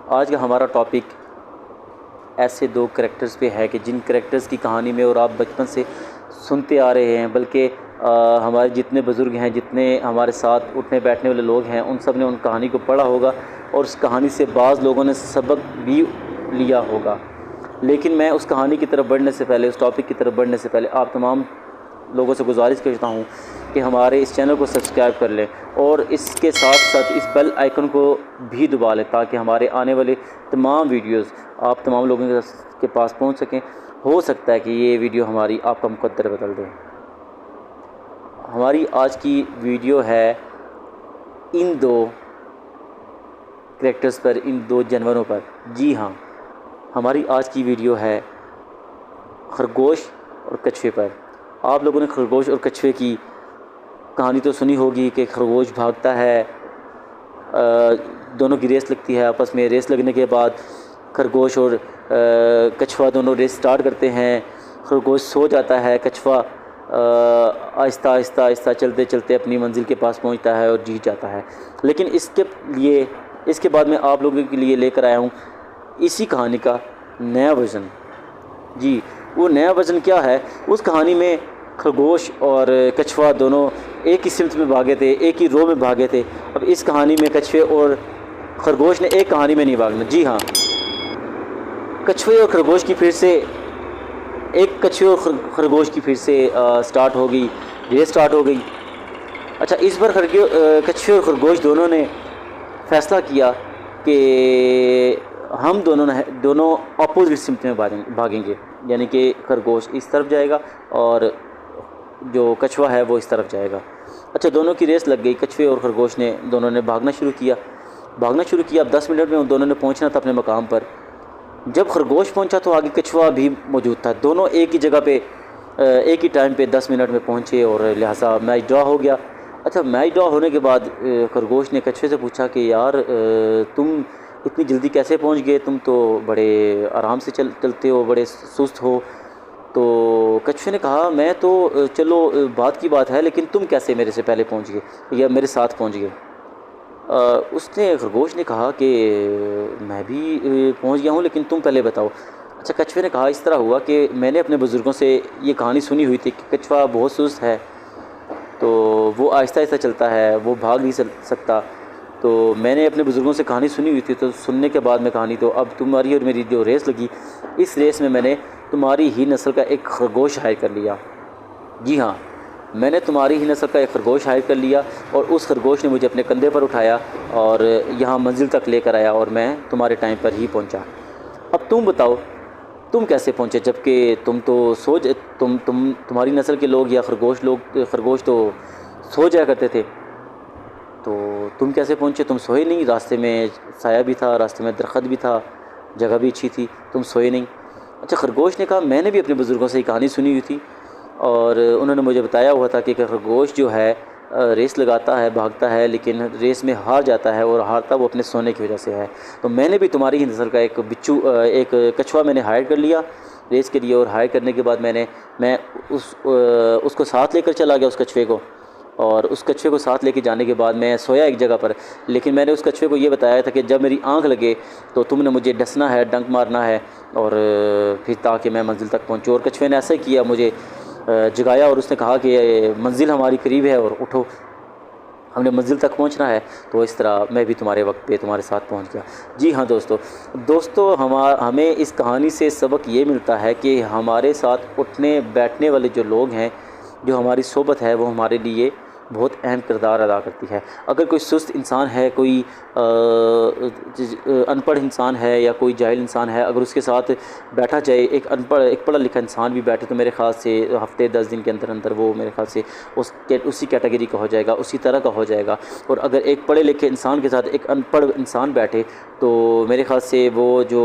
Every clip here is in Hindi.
आज का हमारा टॉपिक ऐसे दो करैक्टर्स पे है कि जिन करैक्टर्स की कहानी में और आप बचपन से सुनते आ रहे हैं, बल्कि हमारे जितने बुज़ुर्ग हैं, जितने हमारे साथ उठने बैठने वाले लोग हैं, उन सब ने उन कहानी को पढ़ा होगा और उस कहानी से बाज़ लोगों ने सबक भी लिया होगा। लेकिन मैं उस कहानी की तरफ बढ़ने से पहले, उस टॉपिक की तरफ बढ़ने से पहले आप तमाम लोगों से गुजारिश करता हूँ कि हमारे इस चैनल को सब्सक्राइब कर लें और इसके साथ साथ इस बेल आइकन को भी दबा लें ताकि हमारे आने वाले तमाम वीडियोस आप तमाम लोगों के पास पहुँच सकें। हो सकता है कि ये वीडियो हमारी आपका मुकद्दर बदल दे। हमारी आज की वीडियो है इन दो करैक्टर्स पर, इन दो जानवरों पर। जी हाँ, हमारी आज की वीडियो है खरगोश और कछुए पर। आप लोगों ने खरगोश और कछुए की कहानी तो सुनी होगी कि खरगोश भागता है, दोनों की रेस लगती है आपस में। रेस लगने के बाद खरगोश और कछुआ दोनों रेस स्टार्ट करते हैं। खरगोश सो जाता है, कछुआ आहिस्ता आहिस्ता आहिस्ता चलते चलते अपनी मंजिल के पास पहुंचता है और जीत जाता है। लेकिन इसके बाद मैं आप लोगों के लिए लेकर आया हूं इसी कहानी का नया वर्जन। जी, वो नया वर्जन क्या है? उस कहानी में खरगोश और कछुआ दोनों एक ही सिमत में भागे थे, एक ही रो में भागे थे। अब इस कहानी में कछुए और खरगोश ने एक कहानी में नहीं भागना। जी हाँ, कछुए और खरगोश की फिर से कछुए और खरगोश की फिर से स्टार्ट हो गई, रेस स्टार्ट हो गई। अच्छा, इस बार कछुए और खरगोश दोनों ने फ़ैसला किया कि हम दोनों अपोजिट सिमत में भागेंगे, यानी कि खरगोश इस तरफ जाएगा और जो कछुआ है वो इस तरफ जाएगा। अच्छा, दोनों की रेस लग गई। कछुए और खरगोश ने दोनों ने भागना शुरू किया। अब 10 मिनट में उन दोनों ने पहुंचना था अपने मकाम पर। जब खरगोश पहुंचा तो आगे कछुआ भी मौजूद था। दोनों एक ही जगह पे एक ही टाइम पे 10 मिनट में पहुंचे और लिहाजा मैच ड्रॉ हो गया। अच्छा, मैच ड्रॉ होने के बाद खरगोश ने कछुए से पूछा कि यार तुम इतनी जल्दी कैसे पहुंच गए? तुम तो बड़े आराम से चलते हो, बड़े सुस्त हो। तो कछुए ने कहा, मैं तो चलो बात की बात है, लेकिन तुम कैसे मेरे से पहले पहुंच गए या मेरे साथ पहुंच गए? उसने खरगोश ने कहा कि मैं भी पहुंच गया हूं, लेकिन तुम पहले बताओ। अच्छा, कछुए ने कहा, इस तरह हुआ कि मैंने अपने बुज़ुर्गों से ये कहानी सुनी हुई थी कि कछुआ बहुत सुस्त है, तो वो आहिस्ता आहिस्ता चलता है, वो भाग नहीं सकता। तो मैंने अपने बुज़ुर्गों से कहानी सुनी हुई थी, तो सुनने के बाद में कहानी, तो अब तुम्हारी और मेरी जो रेस लगी, इस रेस में मैंने तुम्हारी ही नस्ल का एक खरगोश हायर कर लिया। जी हाँ, मैंने तुम्हारी ही नस्ल का एक खरगोश हायर कर लिया और उस खरगोश ने मुझे अपने कंधे पर उठाया और यहाँ मंजिल तक लेकर आया और मैं तुम्हारे टाइम पर ही पहुँचा। अब तुम बताओ, तुम कैसे पहुँचे? जबकि तुम तो तुम्हारी नस्ल के लोग या खरगोश तो सो जाया करते थे, तो तुम कैसे पहुँचे? तुम सोए नहीं, रास्ते में साया भी था, रास्ते में दरख्त भी था, जगह भी अच्छी थी, तुम सोए नहीं। अच्छा, खरगोश ने कहा, मैंने भी अपने बुज़ुर्गों से ये कहानी सुनी हुई थी और उन्होंने मुझे बताया हुआ था कि खरगोश जो है रेस लगाता है, भागता है, लेकिन रेस में हार जाता है और हारता वो अपने सोने की वजह से है। तो मैंने भी तुम्हारी ही नस्ल का एक कछुआ मैंने हायर कर लिया रेस के लिए और हायर करने के बाद मैं उसको साथ लेकर चला गया, उस कछुए को। और उस कछुए को साथ लेके जाने के बाद मैं सोया एक जगह पर, लेकिन मैंने उस कछुए को ये बताया था कि जब मेरी आंख लगे तो तुमने मुझे डसना है, डंक मारना है और फिर ताकि मैं मंजिल तक पहुंचूं। और कछुए ने ऐसा ही किया, मुझे जगाया और उसने कहा कि मंजिल हमारी करीब है और उठो, हमने मंजिल तक पहुंचना है। तो इस तरह मैं भी तुम्हारे वक्त पे तुम्हारे साथ पहुंच गया। जी हाँ दोस्तों, हमें इस कहानी से सबक ये मिलता है कि हमारे साथ उठने बैठने वाले जो लोग हैं, जो हमारी सोबत है, वो हमारे लिए बहुत अहम किरदार अदा करती है। अगर कोई सुस्त इंसान है, कोई अनपढ़ इंसान है या कोई जाहिल इंसान है, अगर उसके साथ बैठा जाए, एक पढ़ा लिखा इंसान भी बैठे, तो मेरे ख़्याल से हफ़्ते 10 दिन के अंदर वो मेरे ख़्याल से उसी कैटेगरी का हो जाएगा, उसी तरह का हो जाएगा। और अगर एक पढ़े लिखे इंसान के साथ एक अनपढ़ इंसान बैठे तो मेरे ख़्याल से वो जो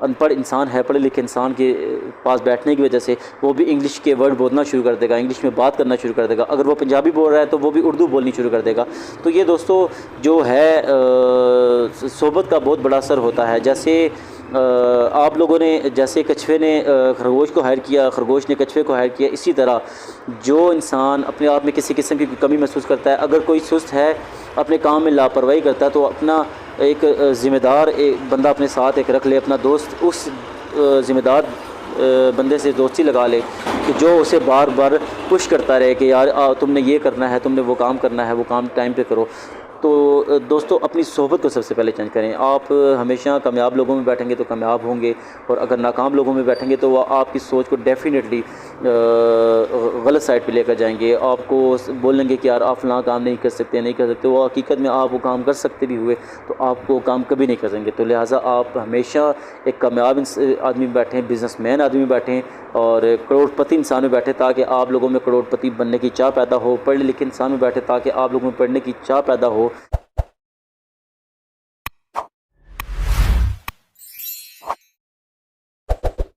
अनपढ़ इंसान है, पढ़े लिखे इंसान के पास बैठने की वजह से वो भी इंग्लिश के वर्ड बोलना शुरू कर देगा, इंग्लिश में बात करना शुरू कर देगा। अगर वो पंजाबी बोल रहा है तो वो भी उर्दू बोलनी शुरू कर देगा। तो ये दोस्तों जो है सोबत का बहुत बड़ा असर होता है। जैसे आप लोगों ने जैसे कछुए ने खरगोश को हायर किया, खरगोश ने कछुए को हायर किया, इसी तरह जो इंसान अपने आप में किसी किस्म की कमी महसूस करता है, अगर कोई सुस्त है, अपने काम में लापरवाही करता है, तो अपना एक ज़िम्मेदार एक बंदा अपने साथ एक रख ले, अपना दोस्त, उस ज़िम्मेदार बंदे से दोस्ती लगा ले कि जो उसे बार बार पुश करता रहे कि यार तुमने ये करना है, तुमने वो काम करना है, वो काम टाइम पे करो। तो दोस्तों, अपनी सोहबत को सबसे पहले चेंज करें। आप हमेशा कामयाब लोगों में बैठेंगे तो कामयाब होंगे, और अगर नाकाम लोगों में बैठेंगे तो वो आपकी सोच को डेफ़िनेटली गलत साइड पे लेकर जाएंगे। आपको बोलेंगे कि यार आप फ़लाँ काम नहीं कर सकते, नहीं कर सकते, वो हकीकत में आप वो काम कर सकते भी हुए तो आप वो काम कभी नहीं करेंगे। तो लिहाजा आप हमेशा एक कामयाब आदमी में बैठें, बिज़नेसमैन आदमी में बैठें और करोड़पति इंसान में बैठे, ताकि आप लोगों में करोड़पति बनने की चाह पैदा हो। पढ़े लिखे इंसान में बैठे ताकि आप लोगों में पढ़ने की चाह पैदा हो।